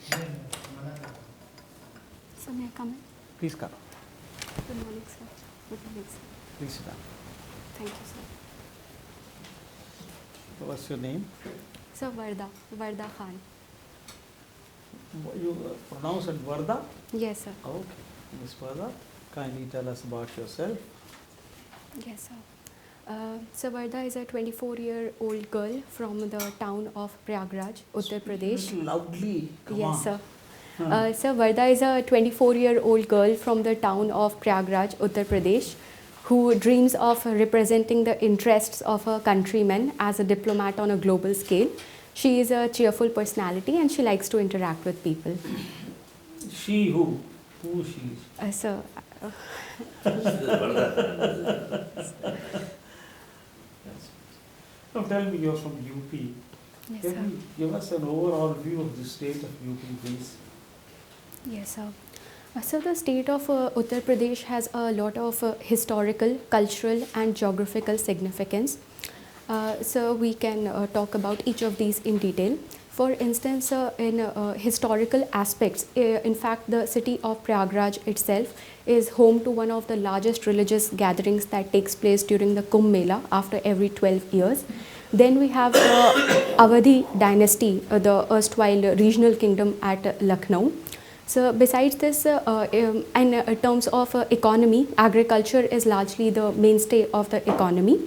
Sir, may I come in? Please come. Good morning, sir. Good morning, sir. Please sit down. Thank you, sir. What's your name? Sir, Wardah Khan. You pronounce it Wardah? Yes, sir. Okay. Ms. Wardah, kindly tell us about yourself. Yes, sir. So Wardah is a 24-year-old girl from the town of Prayagraj, Uttar Pradesh. Speak loudly. Come Yes, on. sir. Hmm. So Wardah is a 24-year-old girl from the town of Prayagraj, Uttar Pradesh, who dreams of representing the interests of her countrymen as a diplomat on a global scale. She is a cheerful personality and she likes to interact with people. She who? Who she is? So, Now tell me, you're from UP. yes, Can sir. you give us an overall view of the state of UP, please? Yes, sir. So the state of Uttar Pradesh has a lot of historical, cultural and geographical significance. So we can talk about each of these in detail. For instance, in historical aspects, in fact, the city of Prayagraj itself is home to one of the largest religious gatherings that takes place during the Kumbh Mela after every 12 years. Then we have the Awadhi dynasty, the erstwhile regional kingdom at Lucknow. So besides this, in terms of economy, agriculture is largely the mainstay of the economy,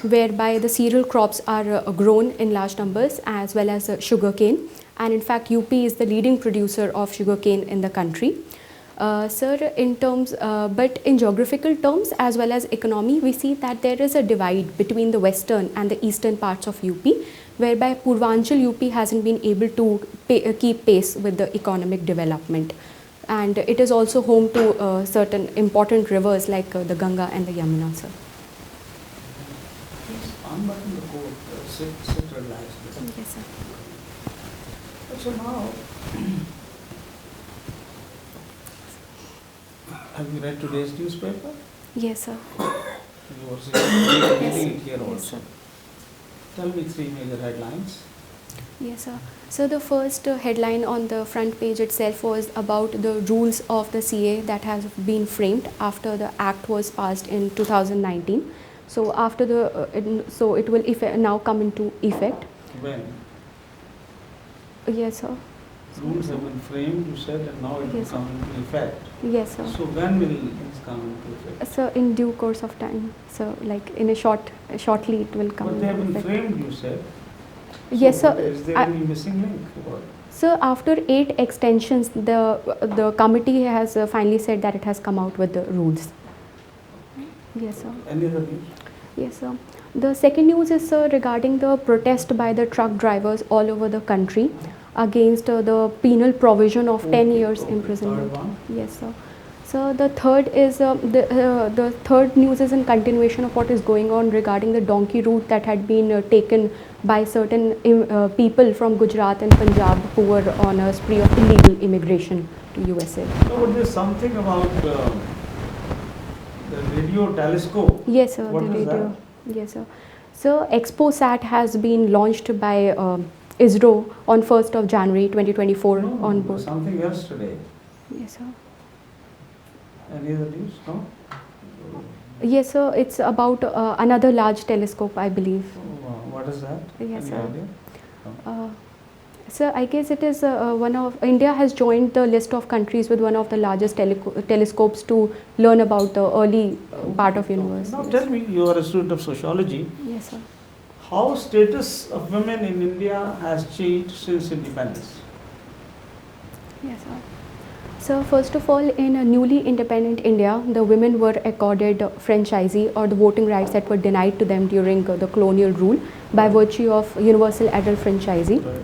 whereby the cereal crops are grown in large numbers as well as sugarcane. And in fact, UP is the leading producer of sugarcane in the country. Sir, in terms, but in geographical terms as well as economy, we see that there is a divide between the western and the eastern parts of UP, whereby Purvanchal UP hasn't been able to keep pace with the economic development. And it is also home to certain important rivers like the Ganga and the Yamuna, sir. Please unbutton the coat. Sit relaxed. Yes, sir. So now, have you read today's newspaper? Yes, sir. You were reading it here Yes, also. sir. Tell me three major headlines. Yes, sir. So the first headline on the front page itself was about the rules of the CA that has been framed after the act was passed in 2019. So after the so it will now come into effect. When? Yes, sir. Rules have been framed, you said, and now it will Yes, sir. come into effect. Yes, sir. So when will it come into effect? So in due course of time. So like in a shortly it will come But they have into been effect. framed, you said. Yes, So sir. is there any missing link? Or? So after 8 extensions, the committee has finally said that it has come out with the rules. Yes, sir. Any other news? Yes, sir. The second news is, sir, regarding the protest by the truck drivers all over the country against the penal provision of 10 years imprisonment. Third one. Yes, sir. So the third is the third news is in continuation of what is going on regarding the donkey route that had been taken by certain people from Gujarat and Punjab who were on a spree of illegal immigration to USA. No, but there's something about the radio telescope. Yes, sir. What the is radio. Yes, sir. So ExpoSat has been launched by ISRO on 1st of January 2024 No, on board. something else today. Yes, sir. Any other news? No? Yes, sir. It's about another large telescope, I believe. What is that? Yes, Any sir. idea? Sir, I guess it is one of India has joined the list of countries with one of the largest telescopes to learn about the early part of universe. Now Yes. tell me, you are a student of sociology. Yes, sir. How status of women in India has changed since independence? Yes, sir. So first of all, in a newly independent India, the women were accorded franchisee or the voting rights that were denied to them during the colonial rule by virtue of universal adult franchisee. Right.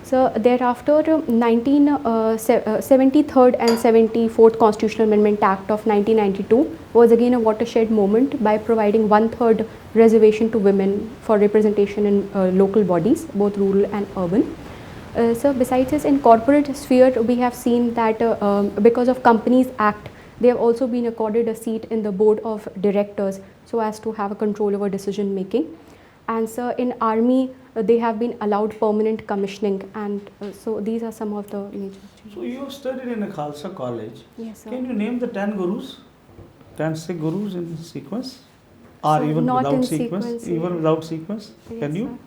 So thereafter, 73rd and 74th Constitutional Amendment Act of 1992 was again a watershed moment by providing 1/3 reservation to women for representation in local bodies, both rural and urban. So besides this, in corporate sphere, we have seen that because of Companies Act, they have also been accorded a seat in the board of directors so as to have a control over decision making. And so in army, they have been allowed permanent commissioning, and so these are some of the major changes. So you have studied in a Khalsa college. Yes, sir. Can you name the 10 gurus? 10 Sikh gurus in sequence? Or So even not without in sequence? sequence, Even without sequence? Yes, Can you? sir.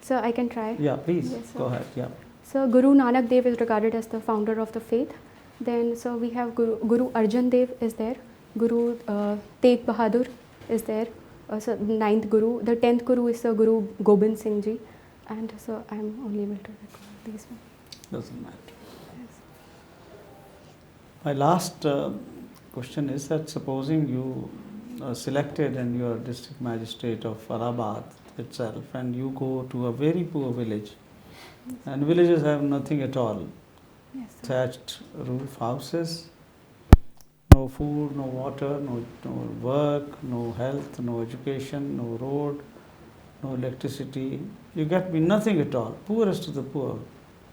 So I can try. Yeah, please. Yes, sir. Go ahead. Yeah. So Guru Nanak Dev is regarded as the founder of the faith. Then so we have Guru Arjan Dev is there. Guru Tegh Bahadur is there. So the 9th Guru. The 10th Guru is the Guru Gobind Singh Ji. And so I am only able to recall these ones. Doesn't matter. Yes. My last question is that supposing you are selected and you are district magistrate of Allahabad itself, and you go to a very poor village, and villages have nothing at all, Yes, sir. thatched roof houses, no food, no water, no work, no health, no education, no road, no electricity. You get me nothing at all, poorest of the poor.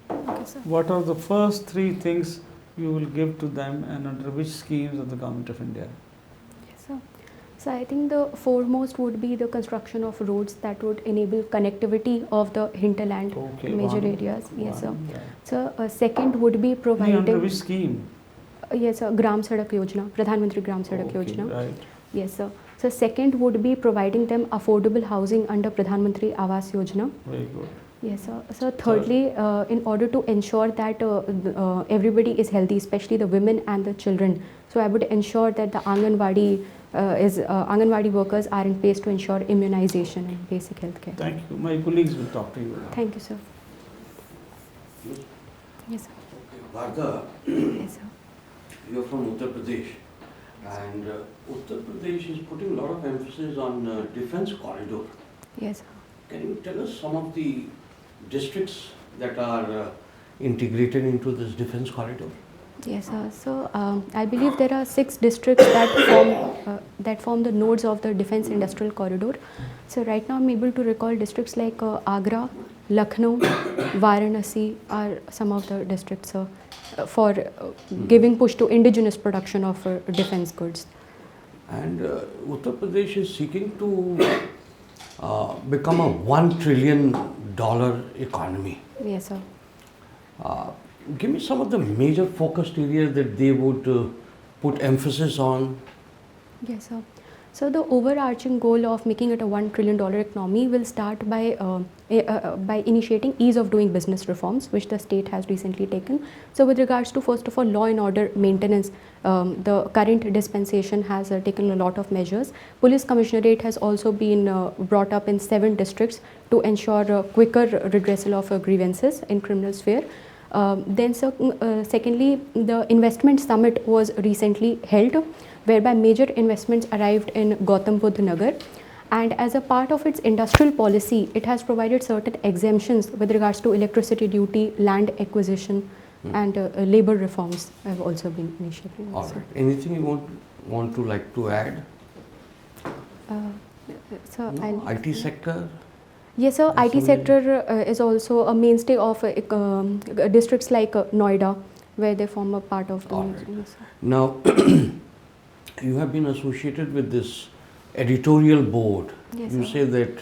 Okay, sir. What are the first 3 things you will give to them, and under which schemes of the Government of India? Yes, sir. So I think the foremost would be the construction of roads that would enable connectivity of the hinterland Okay, major one, areas. Yes, sir. yeah. So second would be Under providing. which scheme? Yes, sir. Gram Sadak Yojana, Pradhan Mantri Gram Sadak Okay, Yojana. right. Yes, sir. So second would be providing them affordable housing under Pradhan Mantri Awas Yojana. Very good. Yes, sir. So thirdly, in order to ensure that everybody is healthy, especially the women and the children, so I would ensure that the Anganwadi workers are in place to ensure immunization and basic health care. Thank you. My colleagues will talk to you. Thank you, sir. Yes, sir. Wardah, Yes, sir. you're from Uttar Pradesh, and Uttar Pradesh is putting a lot of emphasis on defense corridor. Yes, sir. Can you tell us some of the districts that are integrated into this defense corridor? Yes, sir. So I believe there are 6 districts that form the nodes of the defense industrial corridor. So right now I'm able to recall districts like Agra, Lucknow, Varanasi are some of the districts for giving push to indigenous production of defense goods. And Uttar Pradesh is seeking to become a $1 trillion economy. Yes, sir. Give me some of the major focused areas that they would put emphasis on. Yes, sir. So the overarching goal of making it a $1 trillion economy will start by initiating ease of doing business reforms, which the state has recently taken. So with regards to, first of all, law and order maintenance, the current dispensation has taken a lot of measures. Police commissionerate has also been brought up in 7 districts to ensure quicker redressal of grievances in criminal sphere. Secondly, the investment summit was recently held, whereby major investments arrived in Gautam Budh Nagar, and as a part of its industrial policy, it has provided certain exemptions with regards to electricity duty, land acquisition, and labor reforms have also been initiated. All right. Anything you want to add? So No? IT sector? Yes, sir. That's IT so sector is also a mainstay of districts like Noida, where they form a part of the. All right. Yes, sir. Now, you have been associated with this editorial board. Yes, You sir. say that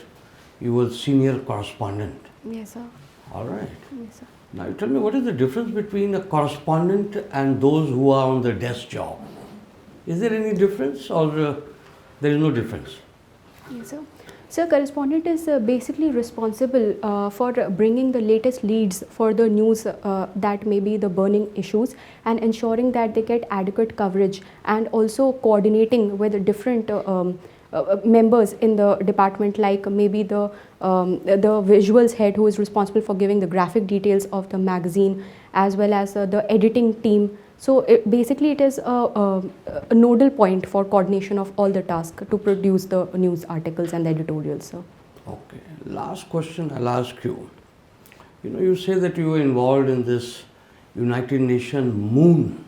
you were senior correspondent. Yes, sir. All right. Yes, sir. Now, you tell me, what is the difference between a correspondent and those who are on the desk job? Is there any difference, or there is no difference? Yes, sir. So, correspondent is basically responsible for bringing the latest leads for the news that may be the burning issues, and ensuring that they get adequate coverage, and also coordinating with different members in the department, like maybe the visuals head who is responsible for giving the graphic details of the magazine, as well as the editing team. So basically it is a nodal point for coordination of all the tasks to produce the news articles and the editorials. So. Okay. Last question I'll ask you. You say that you were involved in this United Nations Moon,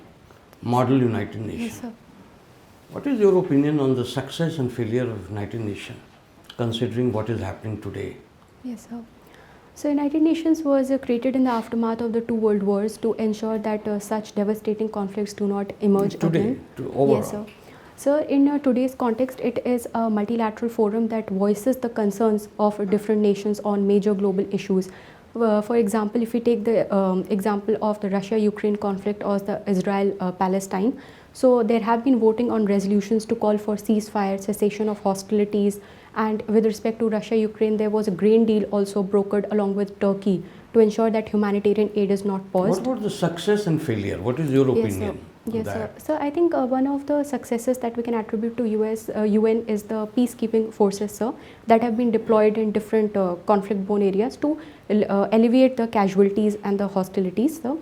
Model United Nations. Yes, sir. What is your opinion on the success and failure of United Nations, considering what is happening today? Yes, sir. So United Nations was created in the aftermath of the 2 world wars to ensure that such devastating conflicts do not emerge Today, again. overall. Yes, sir. So in today's context, it is a multilateral forum that voices the concerns of different nations on major global issues. For example, if we take the example of the Russia-Ukraine conflict or the Israel-Palestine, so there have been voting on resolutions to call for ceasefire, cessation of hostilities, and with respect to Russia-Ukraine, there was a grain deal also brokered along with Turkey to ensure that humanitarian aid is not paused. What was the success and failure? What is your opinion on Yes, sir. that? So I think one of the successes that we can attribute to UN is the peacekeeping forces, sir, that have been deployed in different conflict-prone areas to alleviate the casualties and the hostilities, sir.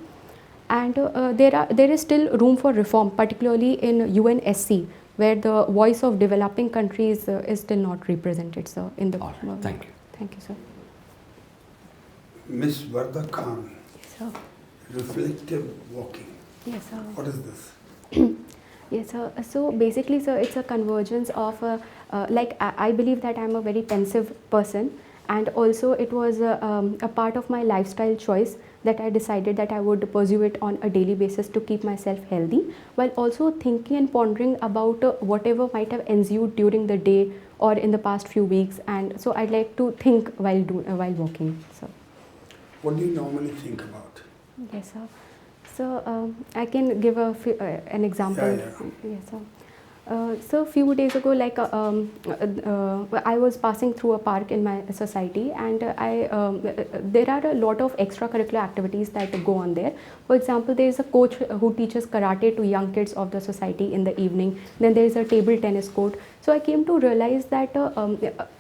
And there is still room for reform, particularly in UNSC, where the voice of developing countries is still not represented, sir. In the All right, thank you. Thank you, sir. Miss Wardah Khan, Yes, sir. reflective walking. Yes, sir. What is this? Yes, sir. So basically, sir, it's a convergence of, I believe that I'm a very pensive person, and also it was a part of my lifestyle choice that I decided that I would pursue it on a daily basis to keep myself healthy, while also thinking and pondering about whatever might have ensued during the day or in the past few weeks. And so I'd like to think while walking. So. What do you normally think about? Yes, sir. So I can give an example. Yeah. Yes, sir. So a few days ago, I was passing through a park in my society, and there are a lot of extracurricular activities that go on there. For example, there is a coach who teaches karate to young kids of the society in the evening. Then there is a table tennis court. So I came to realize that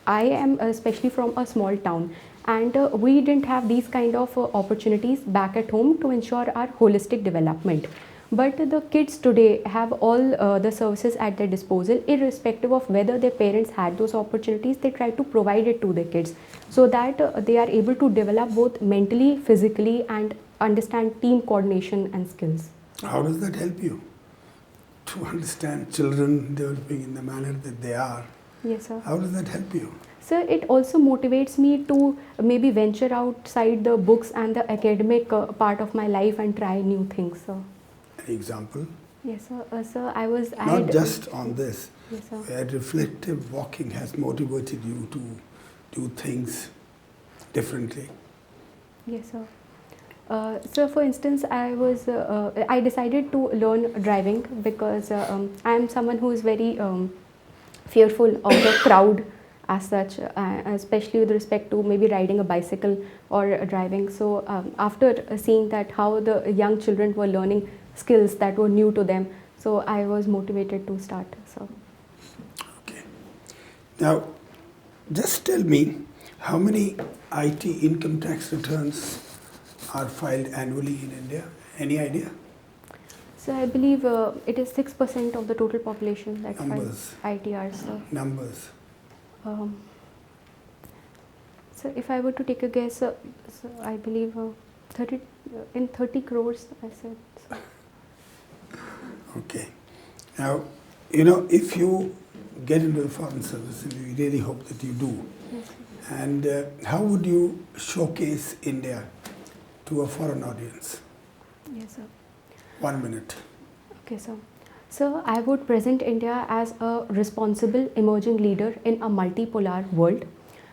I am especially from a small town, and we didn't have these kind of opportunities back at home to ensure our holistic development. But the kids today have all the services at their disposal, irrespective of whether their parents had those opportunities. They try to provide it to their kids so that they are able to develop both mentally, physically, and understand team coordination and skills. How does that help you to understand children developing in the manner that they are? Yes, sir. How does that help you? So it also motivates me to maybe venture outside the books and the academic part of my life and try new things, sir. An example? Yes, sir. Sir, I Not had, just on this, yes, sir. where reflective walking has motivated you to do things differently. Yes, sir. So, for instance, I decided to learn driving because I am someone who is very fearful of the crowd as such, especially with respect to maybe riding a bicycle or driving. So, after seeing that how the young children were learning skills that were new to them, so I was motivated to start. So, Okay. Now, just tell me how many IT income tax returns are filed annually in India? Any idea? so I believe it is 6% of the total population that Numbers. files ITRs. So. Numbers. So if I were to take a guess, so I believe 30 crores, I said. So. Okay. Now, you know, if you get into the foreign service, and we really hope that you do, Yes. and how would you showcase India to a foreign audience? Yes, sir. 1 minute. Okay, sir. So I would present India as a responsible emerging leader in a multipolar world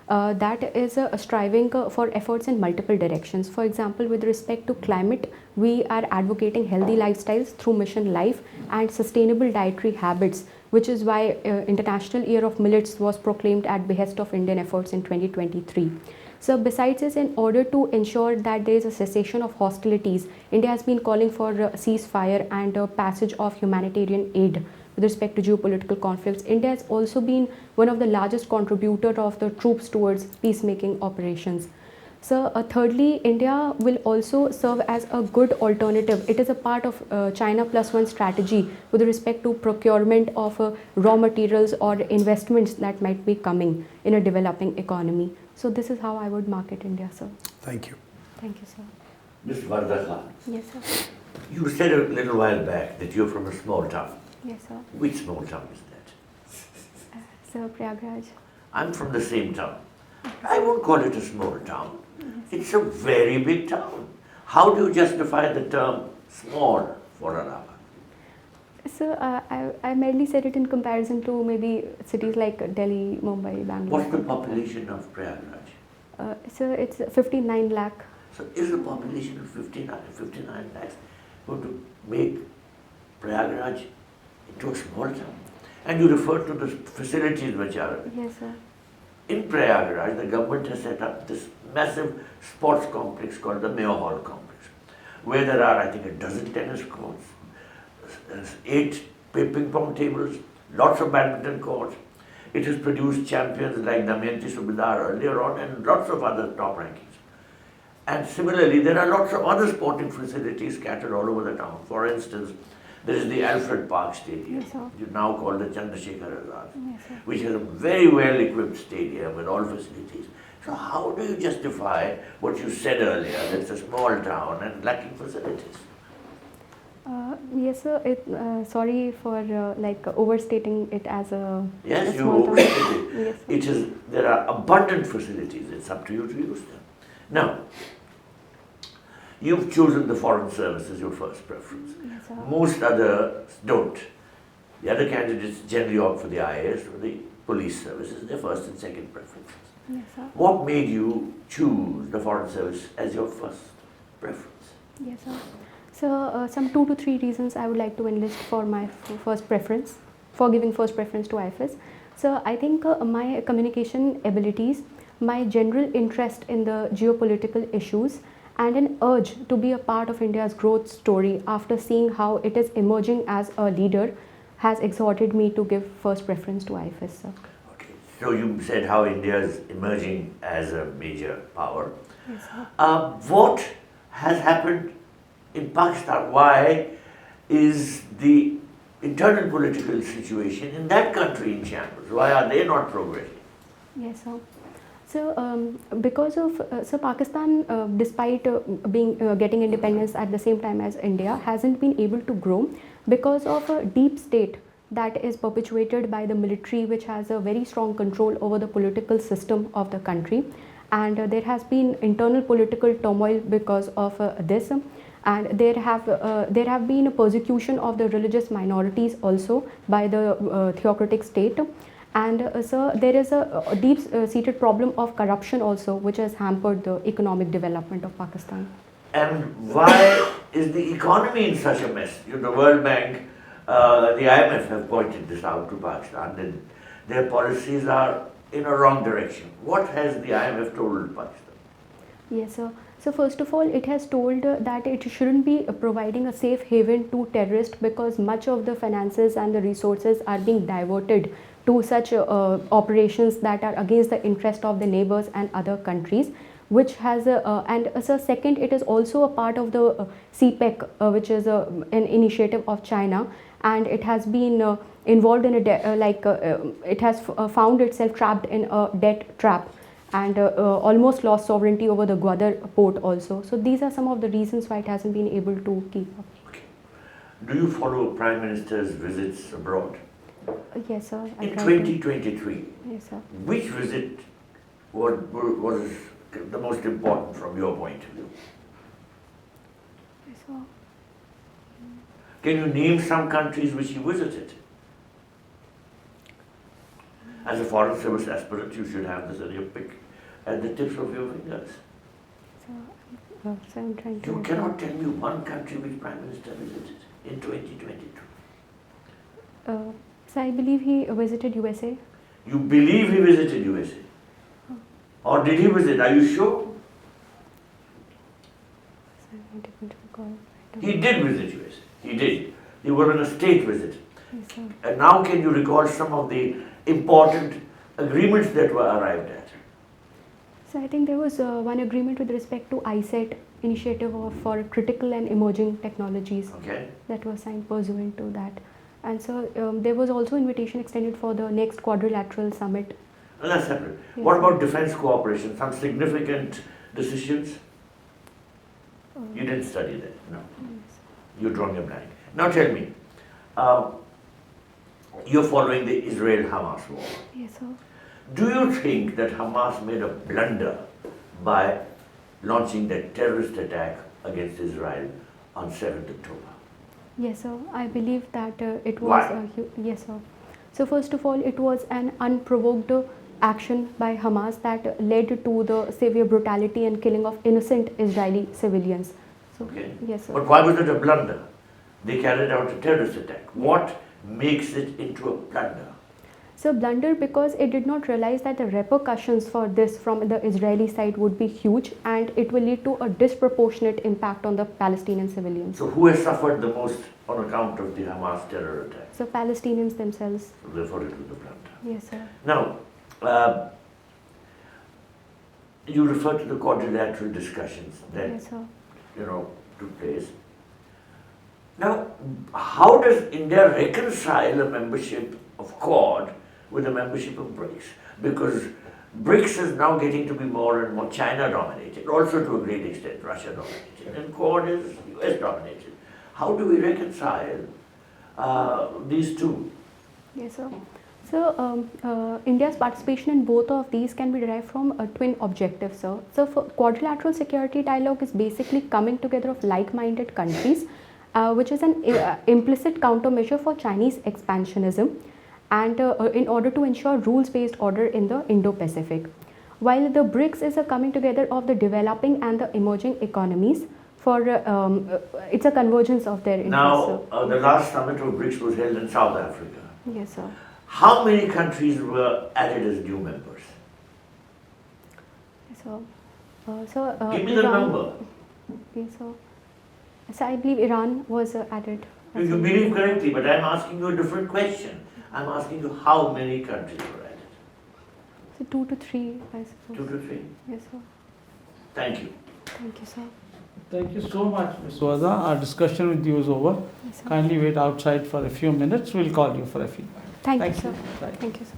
that is striving for efforts in multiple directions. For example, with respect to climate, we are advocating healthy lifestyles through Mission Life and sustainable dietary habits, which is why International Year of Millets was proclaimed at behest of Indian efforts in 2023. So besides this, in order to ensure that there is a cessation of hostilities, India has been calling for a ceasefire and a passage of humanitarian aid. With respect to geopolitical conflicts, India has also been one of the largest contributor of the troops towards peacemaking operations. So thirdly, India will also serve as a good alternative. It is a part of China +1 strategy with respect to procurement of raw materials or investments that might be coming in a developing economy. So this is how I would market India, sir. Thank you. Thank you, sir. Miss Wardah Khan, Yes, sir. you said a little while back that you're from a small town. Yes, sir. Which small town is that? Sir, Prayagraj. I'm from the same town. I won't call it a small town. It's a very big town. How do you justify the term small for Allahabad? So I merely said it in comparison to maybe cities like Delhi, Mumbai, Bangalore. What's the population of Prayagraj? So it's 59 lakh. So is the population of 59 lakhs going to make Prayagraj into a small town? And you referred to the facilities which are Yes, sir. in Prayagraj. The government has set up this massive sports complex called the Mayor Hall complex, where there are, I think, a dozen tennis courts, 8 ping pong tables, lots of badminton courts. It has produced champions like Damayanti Subedar earlier on and lots of other top rankings. And similarly, there are lots of other sporting facilities scattered all over the town. For instance, there is the Alfred Park Stadium, Yes, sir. which is now called the Chandrasekhar Azad, Yes, sir. which is a very well equipped stadium with all facilities. So how do you justify what you said earlier, that it's a small town and lacking facilities? Yes, sir. Sorry for like overstating it as a Yes, you small town. overstated it. Yes, sir. It is, there are abundant facilities. It's up to you to use them. Now, you've chosen the foreign service as your first preference. Yes, sir. Most others don't. The other candidates generally opt for the IAS or the police services, their first and second preferences. Yes, sir. What made you choose the foreign service as your first preference? Yes, sir. So some 2 to 3 reasons I would like to enlist for my first preference, for giving first preference to IFS. So I think my communication abilities, my general interest in the geopolitical issues, and an urge to be a part of India's growth story after seeing how it is emerging as a leader has exhorted me to give first preference to IFS, sir. Okay, so you said how India is emerging as a major power. Yes, sir. What has happened in Pakistan? Why is the internal political situation in that country in shambles? Why are they not progressing? Yes, sir. So, because of so Pakistan, despite getting independence at the same time as India, hasn't been able to grow because of a deep state that is perpetuated by the military, which has a very strong control over the political system of the country, and there has been internal political turmoil because of this. And there have been a persecution of the religious minorities also by the theocratic state, and so there is a deep-seated problem of corruption also, which has hampered the economic development of Pakistan. And why is the economy in such a mess? You know, the World Bank, the IMF have pointed this out to Pakistan, that their policies are in a wrong direction. What has the IMF told Pakistan? Yes, sir. So first of all, it has told that it shouldn't be providing a safe haven to terrorists because much of the finances and the resources are being diverted to such operations that are against the interest of the neighbors and other countries, which has and so second, it is also a part of the CPEC, which is an initiative of China, and it has been involved in a it has found itself trapped in a debt trap, and almost lost sovereignty over the Gwadar port also. So these are some of the reasons why it hasn't been able to keep up. Okay. Do you follow Prime Minister's visits abroad? Yes, sir. I In try to. 2023, Yes, sir. which visit was the most important from your point of view? Yes, sir. Can you name some countries which you visited? As a foreign service aspirant, you should have this at your pick, at the tips of your fingers. So I'm trying to. You cannot tell me one country which Prime Minister visited in 2022. So I believe he visited USA. You believe he visited USA? Or did he visit? Are you sure? So I'm not able to recall. He did visit USA. He did. He was on a state visit. Yes, sir. And now can you recall some of the important agreements that were arrived at? So I think there was one agreement with respect to ISET initiative for critical and emerging technologies Okay. that was signed pursuant to that. And so there was also invitation extended for the next quadrilateral summit. Well, that's separate. Yes. What about defense cooperation? Some significant decisions? You didn't study that, no. Yes. You're drawing a blank. Now tell me, you're following the Israel-Hamas war. Yes, sir. Do you think that Hamas made a blunder by launching that terrorist attack against Israel on 7th October? Yes, sir. I believe that it was. Why? Yes, sir. So first of all, it was an unprovoked action by Hamas that led to the severe brutality and killing of innocent Israeli civilians. So Okay. yes, sir. But why was it a blunder? They carried out a terrorist attack. What makes it into a blunder? So blunder because it did not realize that the repercussions for this from the Israeli side would be huge and it will lead to a disproportionate impact on the Palestinian civilians. So who has suffered the most on account of the Hamas terror attack? So Palestinians themselves. So therefore it was a blunder. Yes, sir. Now, you refer to the quadrilateral discussions that Yes, sir. took place. Now, how does India reconcile a membership of Quad with a membership of BRICS? Because BRICS is now getting to be more and more China dominated, also to a great extent Russia dominated, and Quad is US dominated. How do we reconcile these two? Yes, sir. So, India's participation in both of these can be derived from twin objectives, sir. So, for quadrilateral security dialogue is basically coming together of like-minded countries, which is an implicit countermeasure for Chinese expansionism, and in order to ensure rules-based order in the Indo-Pacific. While the BRICS is a coming together of the developing and the emerging economies for it's a convergence of their interests. Now, the last summit of BRICS was held in South Africa. Yes, sir. How many countries were added as new members? So, Give me the Iran, number. Okay, so I believe Iran was added. You believe correctly, but I'm asking you a different question. I'm asking you how many countries were added? So 2 to 3, I suppose. 2 to 3. Yes, sir. Thank you. Thank you, sir. Thank you so much, Ms. Wardah. Our discussion with you is over. Yes, sir. Kindly wait outside for a few minutes. We'll call you for a feedback. Thank you, Thank sir. you. Bye. Thank you, sir.